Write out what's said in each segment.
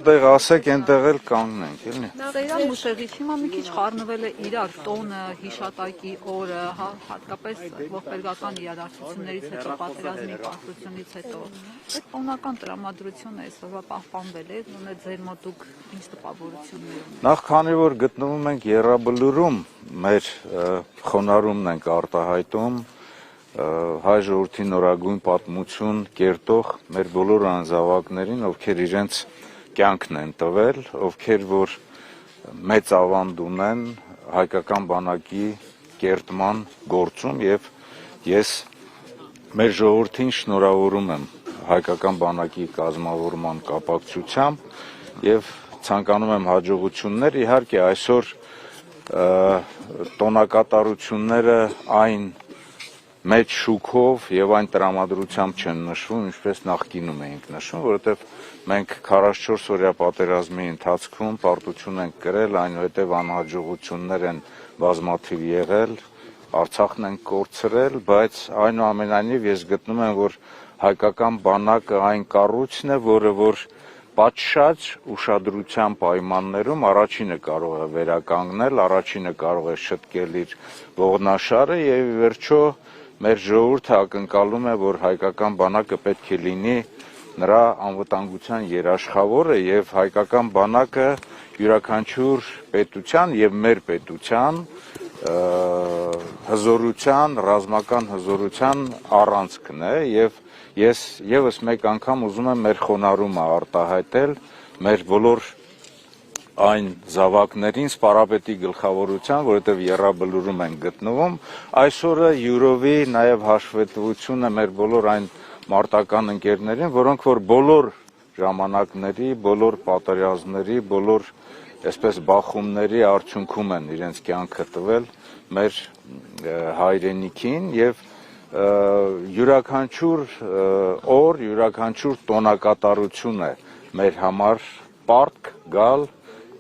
Դեղ ասեք այնտեղ էլ կանգնենք, էլի։ Սեյրան Մուշեղից հիմա մի քիչ խառնվել է իրար տոնը, հիշատակի օրը, հատկապես ողբերգական իրադարձություններից հետո, պատերազմի պարտությունից հետո։ Այդ տոնական տրամադրությունը այսօրվա պահպանվել է, ունե ձեր մոտ դուք ինչ տպավորություններ ունեք։ Նախ քանի որ գտնվում ենք Եռաբլուրում, մեր խոնարհումն ենք արտահայտում հայ ժողովրդի նորագույն պատմություն կերտող մեր բոլոր անձավակներին, ովքեր իրենց կյանքն են տվել, ովքեր որ մեծ ավանդ ունեն հայկական բանակի կերտման գործում եւ ես մեր ժողովրդին շնորհավորում եմ հայկական բանակի կազմավորման կապակցությամբ եւ ցանկանում եմ հաջողություններ, իհարկե այսօր տոնակատարությունները այն մեծ շուքով եւ այն տրամադրությամբ չեն նշվում, ինչպես նախկինում էինք նշվում, որովհետեւ մենք 44 օրյա պատերազմի ընթացքում պարտություն ենք կրել, այնուհետև անհաջողություններ են բազմաթիվ եղել, Արցախն ենք կորցրել, բայց այնուամենայնիվ ես գտնում եմ, որ հայկական բանակը այն կառույցն է, որը որ պատշաճ ուշադրության պայմաններում առաջինը կարող է վերականգնել, առաջինը կարող է շտկել իր ողնաշարը եւ ի վերջո մեր ժողովուրդը ակնկալում է, որ հայկական բանակը պետք է լինի նրա անվտանգության երաշխավորը եւ հայկական բանակը յուրաքանչյուր պետության եւ մեր պետության հզորության, ռազմական հզորության առանցքն է եւ ես եւս մեկ անգամ ուզում եմ մեր խոնարհումը արտահայտել մեր բոլոր այն զավակներին սպարապետի գլխավորության, որովհետև Եռաբլուրում են գտնվում, այսօրը յուրովի նաև հաշվետվությունը մեր բոլոր այն մարտական ընկերներին, որոնք որ բոլոր ժամանակների, բոլոր պատերազմների, բոլոր այսպես բախումների արդյունքում են իրենց կյանքը տվել մեր հայրենիքին եւ յուրաքանչյուր օր, յուրաքանչյուր տոնակատարություն է մեր համար պարտք գալ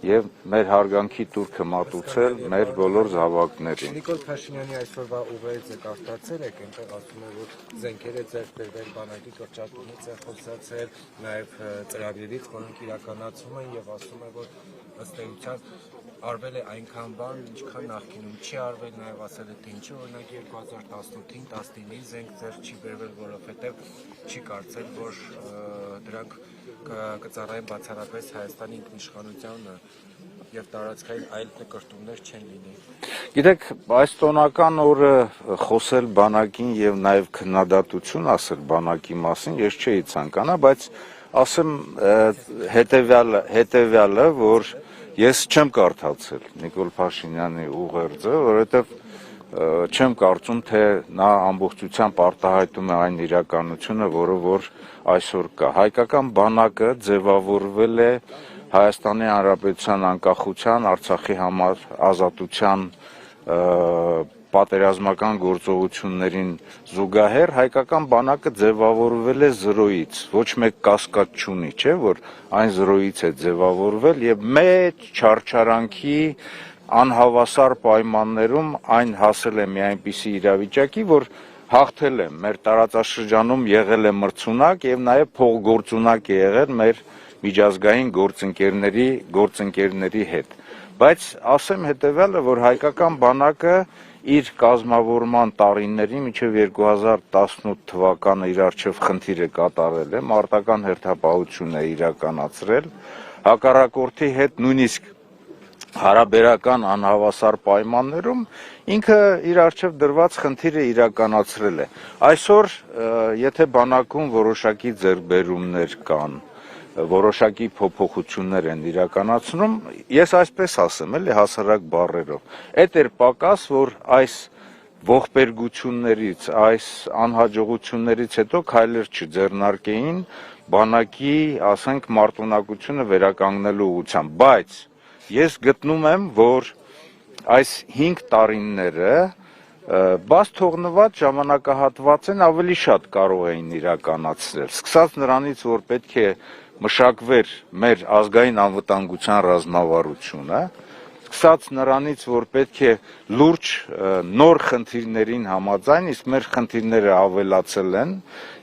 եւ մեր հարգանքի տուրքը մատուցել մեր բոլոր զավակներին։ Նիկոլ Փաշինյանի այսօրվա ուղերձը կարդացել եք, այնտեղ ասում է, որ զենքերը ձեռք բերվել բանակի կրճատումից է խոսացել, նաեւ ծրագրերից, որոնք իրականացում են եւ ասում է, որ ըստ էության արվել է այնքան բան, ինչքան նախկինում չի արվել, նաեւ ասել է թե ինչի օրինակ 2018-ին 19-ին զենք ձեռք չի բերվել, որովհետեւ չի կարծել, որ դրանք կծառայեն բացառապես Հայաստանի ինքնիշխանությանը եւ տարածքային այլ նկրտումներ չեն լինի։ Գիտեք, այս տոնական օրը խոսել բանակին եւ նաեւ քննադատություն ասել բանակի մասին ես չէի ցանկանա, բայց ասեմ հետեւյալը, որ ես չեմ կարդացել Նիկոլ Փաշինյանի ուղերձը, որովհետեւ չեմ կարծում, թե նա ամբողջությամբ արտահայտում է այն իրականությունը, որը որ այսօր կա։ Հայկական բանակը ձևավորվել է Հայաստանի Հանրապետության անկախության, Արցախի համար ազատության պատերազմական գործողություններին զուգահեռ հայկական բանակը ձևավորվել է զրոյից, ոչ մեկ կասկած չունի, չէ, որ այն զրոյից է ձևավորվել եւ մեծ չարչարանքի անհավասար պայմաններում այն հասել է մի այնպիսի իրավիճակի, որ հաղթել է մեր տարածաշրջանում եղել է մրցունակ եւ նաեւ փողգործունակ է եղել մեր միջազգային գործընկերների հետ։ Բայց ասեմ հետեւյալը, որ հայկական բանակը իր կազմավորման տարիների մինչև 2018 թվականը իր արչև խնդիրը կատարել է, մարտական հերթապահություն է իրականացրել, հակառակորդի հետ նույնիսկ հարաբերական անհավասար պայմաններում ինքը իր արչև դրված խնդիրը իրականացրել է։ Այսօր եթե բանակում որոշակի ձեռքբերումներ կան, որոշակի փոփոխություններ են իրականացնում, ես այսպես ասեմ, էլի հասարակ բառերով։ Այդ էր պակաս, որ այս ողբերգություններից, այս անհաջողություններից հետո քայլեր չձեռնարկեին բանակի, ասենք, մարտունակությունը վերականգնելու ուղղությամբ, բայց ես գտնում եմ, որ այս 5 տարիները բաց թողնված ժամանակահատված են ավելի շատ կարող էին իրականացնել։ Սկսած նրանից, որ պետք է մշակվեր մեր ազգային անվտանգության ռազմավարությունը, սկսած նրանից, որ պետք է լուրջ նոր խնդիրներին համաձայն, իսկ մեր խնդիրները ավելացել են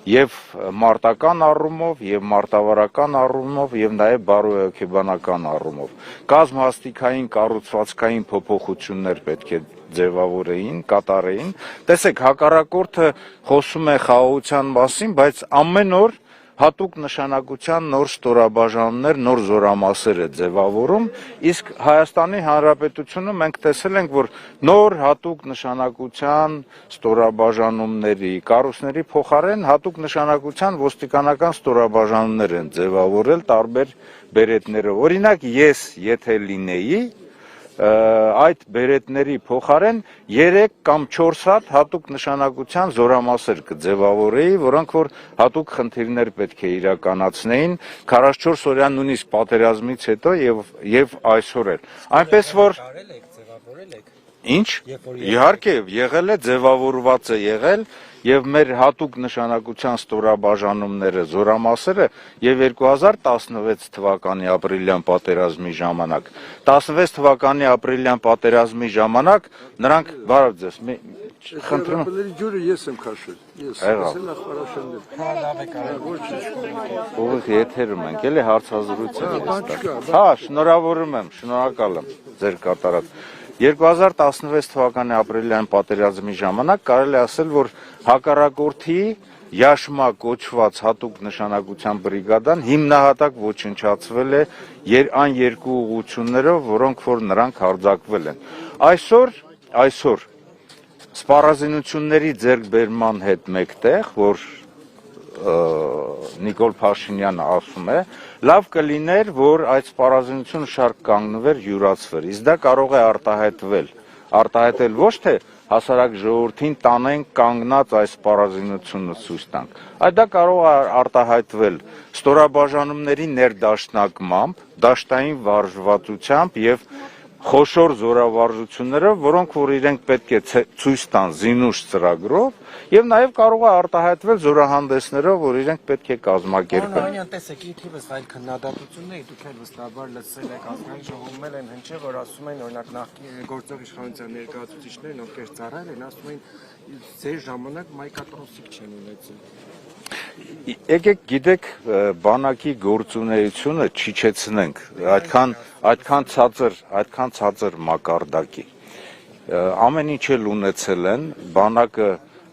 եւ մարտական առումով, եւ մարտավարական առումով, եւ նաեւ բարոյաքեբանական առումով։ Կազմհաստիկային կառուցվածքային փոփոխություններ պետք է ձևավորեին, կատարեին։ Տեսեք, հակառակորդը խոսում է խաղաղության մասին, բայց ամեն օր հատուկ նշանակության նոր ստորաբաժանումներ, նոր զորամասեր է ձևավորում, իսկ Հայաստանի Հանրապետությունը մենք տեսել ենք, որ նոր հատուկ նշանակության ստորաբաժանումների, կառույցների փոխարեն հատուկ նշանակության ոստիկանական ստորաբաժանումներ են ձևավորել տարբեր բերետներով։ Օրինակ, ես եթե լինեի, այդ բերետների փոխարեն 3 կամ 4 հատ հատուկ նշանակության զորամասեր կձևավորեի, որոնք որ հատուկ խնդիրներ պետք է իրականացնեին 44 օրյան նույնիսկ պատերազմից հետո եւ այսօր էլ։ Այնպես որ ինչ իհարկե եղել է, ձևավորված է եղել եւ մեր հատուկ նշանակության ստորաբաժանումները, զորամասերը եւ 2016 թվականի ապրիլյան պատերազմի ժամանակ 16 թվականի ապրիլյան պատերազմի ժամանակ նրանք բարև ձեզ խնդրում ջուրը ես եմ քաշել ես ասել ուղիղ եթերում ենք էլի հարցազրույցը հա շնորհավորում եմ շնորհակալ եմ ձեր կատարած 2016 թվականի ապրիլյան պատերազմի ժամանակ կարելի ասել, որ հակառակորդի Յաշմա կոչված հատուկ նշանակության բրիգադան հիմնահատակ ոչնչացվել է այն երկու ուղղություններով, որոնք որ նրանք հարձակվել են։ Այսօր սպառազինությունների ձեռքբերման հետ մեկտեղ, որ Նիկոլ Փաշինյանը ասում է, լավ կլիներ, որ այդ սպառազինությունը շարք կանգնվեր, յուրացվեր։ Իսկ դա կարող է արտահայտել ոչ թե հասարակ ժողովրդին տանենք կանգնած այս սպառազինությունը ցույց տանք, այլ դա կարող է արտահայտվել ստորաբաժանումների ներդաշնակմամբ, դաշտային վարժվածությամբ եւ խոշոր զորավարժություններով, որոնք որ իրենք պետք է ցույց տան զինուշ ծրագրով եւ նաեւ կարող է արտահայտվել զորահանդեսներով, որ իրենք պետք է կազմակերպեն։ Անանյան տեսեք, իթիվս այլ քննադատություններ դուք էլ վստահաբար լսել եք ազգային ժողովում են հնչել, որ ասում են օրինակ նախկին գործող իշխանության ներկայացուցիչներն ովքեր ծառայել են, ասում են ձեր ժամանակ մայկատրոսիկ չեն ունեցել։ Եկեք գիտեք բանակի գործունեությունը չիջեցնենք այդքան ցածր մակարդակի ամեն ինչ էլ ունեցել են բանակը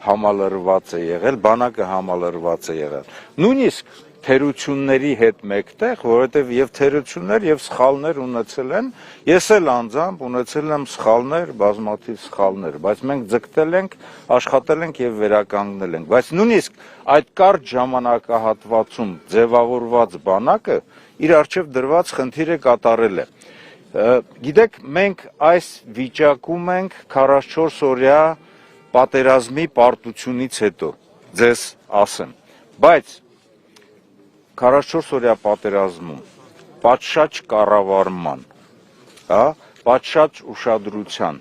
համալրված է եղել նույնիսկ թերությունների հետ մեկտեղ, որովհետև եւ թերություններ եւ սխալներ ունեցել են, ես էլ անձամբ ունեցել եմ սխալներ, բազմաթիվ սխալներ, բայց մենք ձգտել ենք, աշխատել ենք եւ վերականգնել ենք, բայց նույնիսկ այդ կարճ ժամանակահատվածում ձևավորված բանակը իր արժեվ դրված խնդիրը կատարել է։ Գիտեք, մենք այս վիճակում ենք 44 օրյա պատերազմի պարտությունից հետո, ձեզ ասեմ, բայց 44 օրյա պատերազմում պատշաճ կառավարման, պատշաճ ուշադրության,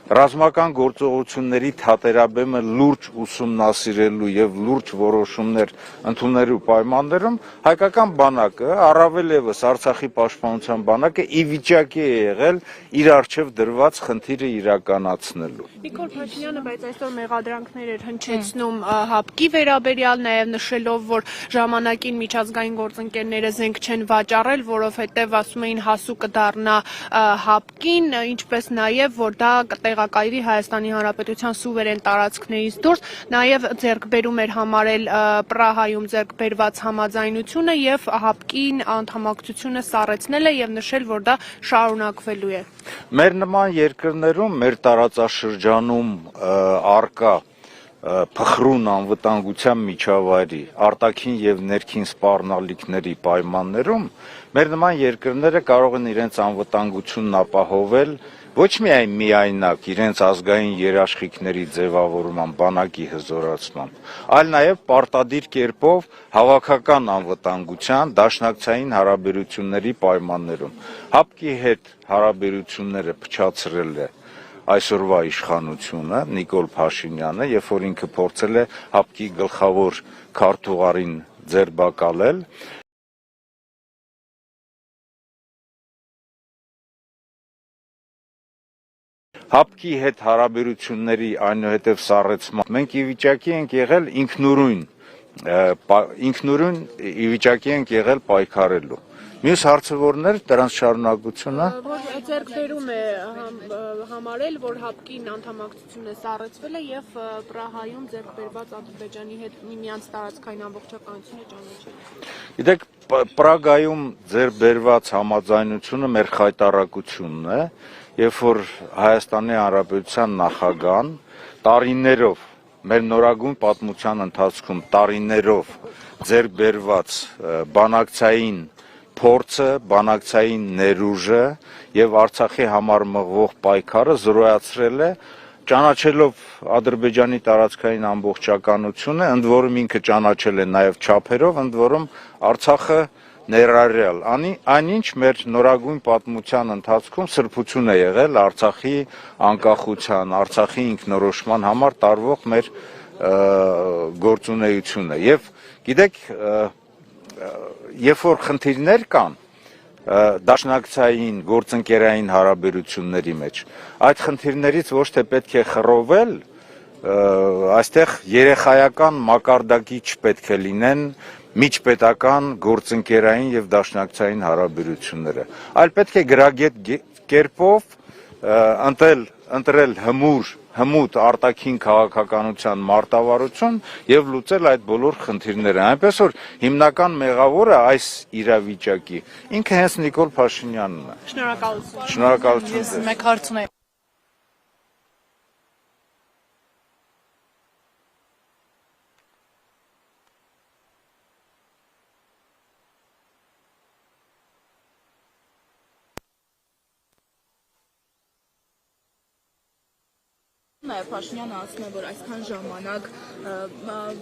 ռազմական գործողությունների թատերաբեմը լուրջ ուսումնասիրելու եւ լուրջ որոշումներ ընդունելու պայմաններում հայկական բանակը, առավել եւս Արցախի պաշտպանության բանակը ի վիճակի է եղել իր արժեվ դրված խնդիրը իրականացնելու։ Նիկոլ Փաշինյանը բայց այսօր մեղադրանքներ էր հնչեցնում ՀԱՊԿ-ի վերաբերյալ, նաեւ նշելով, որ ժամանակին միջազգային գործընկերները զենք չեն վաճառել, որովհետեւ ասում էին հասու կդառնա ՀԱՊԿ-ին, ինչպես նաեւ որ դա տեղակայվի Հայաստանի Հանրապետության սուվերեն տարածքներից դուրս, նաև ձեռքբերում էր համարել Պրահայում ձեռքբերված համաձայնությունը եւ ՀԱՊԿ-ին անդամակցությունը սառեցնել է եւ նշել, որ դա շարունակվելու է։ Մեր նման երկրներում, մեր տարածաշրջանում առկա փխրուն անվտանգության միջավայրի, արտաքին եւ ներքին սպառնալիքների պայմաններում մեր նման երկրները կարող են իրենց անվտանգությունն ապահովել ոչ միայնակ իրենց ազգային երաշխիքների ձևավորման, բանակի հզորացմամբ, այլ նաև պարտադիր կերպով հավաքական անվտանգության, դաշնակցային հարաբերությունների պայմաններում։ ՀԱՊԿ-ի հետ հարաբերությունները փչացրել է այսօրվա իշխանությունը Նիկոլ Փաշինյանը, երբ որ ինքը փորձել է ՀԱՊԿ-ի գլխավոր քարտուղարին ձերբակալել, հապկի հետ հարաբերությունների այնուհետև սառեցման մենք ի վիճակի ենք եղել ինքնուրույն ի վիճակի ենք եղել պայքարելու։ Մյուս հարցը որն էր, դրանց շարունակությունը։ Որ ձեռքբերում է համարել, որ հապկին անդամակցությունը սառեցվել է եւ Պրահայում ձեռքբերված Ադրբեջանի հետ միմյանց տարածքային ամբողջականությունը ճանաչել։ Գիտեք, Պրագայում ձեռքբերված համաձայնությունը մեր խայտարակությունն է, երբ որ Հայաստանի Հանրապետության նախագահան տարիներով մեր նորագույն պատմության ընթացքում տարիներով ձեռքբերված բանակցային փորձը, բանակցային ներուժը եւ Արցախի համար մղվող պայքարը զրոյացրել է, ճանաչելով Ադրբեջանի տարածքային ամբողջականությունը, ընդ որում ինքը ճանաչել է նաեւ չափերով, ընդ որում Արցախը ներառյալ։ Այնինչ մեր նորագույն պատմության ընթացքում սրբություն է եղել Արցախի անկախության, Արցախի ինքնորոշման համար տարվող մեր գործունեությունը։ Եվ գիտեք, երբ որ խնդիրներ կան դաշնակցային, գործընկերային հարաբերությունների մեջ, այդ խնդիրներից ոչ թե պետք է խռովել, այստեղ երեխայական մակարդակի չպետք է լինեն միջպետական, գործընկերային եւ դաշնակցային հարաբերությունները, այլ պետք է գրագետ կերպով ընտրել հմուտ արտաքին քաղաքականության մարտավարություն եւ լուծել այդ բոլոր խնդիրները։ Այնպես որ հիմնական մեղավորը այս իրավիճակի ինքը հենց Նիկոլ Փաշինյանն է։ Շնորհակալություն։ Շնորհակալություն։ Ես մեկ հարց ունեմ։ Նաև Փաշինյանը ասում է, որ այսքան ժամանակ,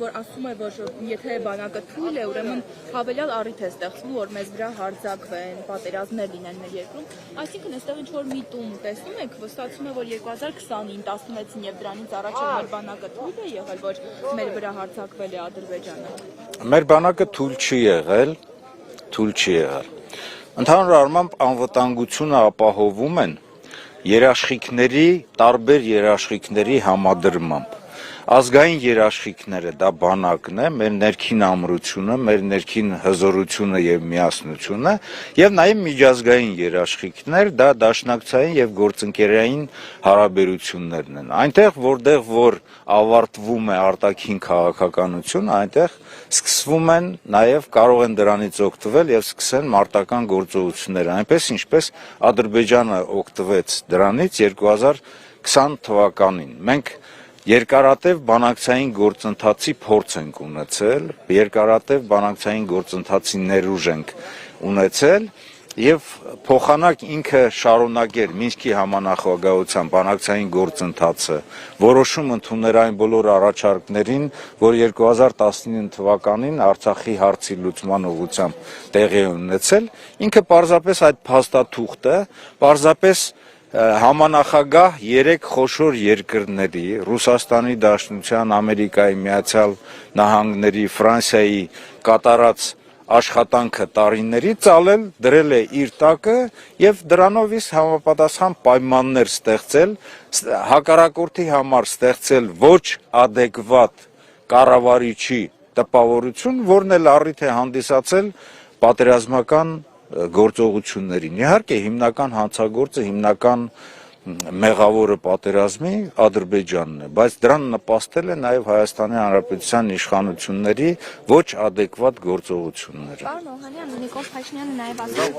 որ ասում է, որ եթե բանակը թույլ է, ուրեմն հավելյալ առիթ է ստեղծվում, որ մեզ վրա հարձակվեն, պատերազմներ լինեն մեր երկրում։ Այսինքն այստեղ ինչ որ միտում տեսնում եք, ստացվում է, որ 2020-ին, 16-ին եւ դրանից առաջ մեր բանակը թույլ է եղել, որ մեր վրա հարձակվել է Ադրբեջանը։ Մեր բանակը թույլ չի եղել։ Ընդհանուր առմամբ անվտանգությունը ապահովում են տարբեր երաշխիքների համադրմամբ։ Ազգային երաշխիքները դա բանակն է, մեր ներքին ամրությունը, մեր ներքին հզորությունը եւ միասնությունը, եւ նաեւ միջազգային երաշխիքներ, դա դաշնակցային եւ գործընկերային հարաբերություններն են։ Այնտեղ, որտեղ որ ավարտվում է արտաքին քաղաքականությունը, այնտեղ սկսվում են նաեւ կարող են դրանից օգտվել եւ սկսեն մարտական գործողություններ, այնպես ինչպես Ադրբեջանը օգտվեց դրանից 2020 թվականին։ Մենք երկարատև բանակցային գործընթացի փորձ ենք ունեցել, երկարատև բանակցային գործընթացի ներուժ ենք ունեցել եւ փոխանակ ինքը շարունակեր Մինսկի համանախագահության բանակցային գործընթացը, որոշում ընդուներ այն բոլոր առաջարկներին, որ 2019 թվականին Արցախի հարցի լուծման ուղղությամբ տեղի ունեցել, ինքը պարզապես այդ փաստաթուղթը, պարզապես համանախագահ 3 խոշոր երկրների՝ Ռուսաստանի Դաշնության, Ամերիկայի Միացյալ Նահանգների, Ֆրանսիայի կատարած աշխատանքը տարիների ծալել, դրել է իր տակը եւ դրանով իսկ համապատասխան պայմաններ ստեղծել, հակառակորդի համար ստեղծել ոչ adekvat կառավարիչի տպավորություն, որն էլ առիթ է հանդիսացել պատերազմական գործողություններին։ Իհարկե հիմնական հանցագործը, հիմնական մեղավորը պատերազմի Ադրբեջանն է, բայց դրան նպաստել է նաև Հայաստանի Հանրապետության իշխանությունների ոչ adekvat գործողությունները։ Պարոն Օհանյան, Նիկոլ Փաշինյանը նաև ասել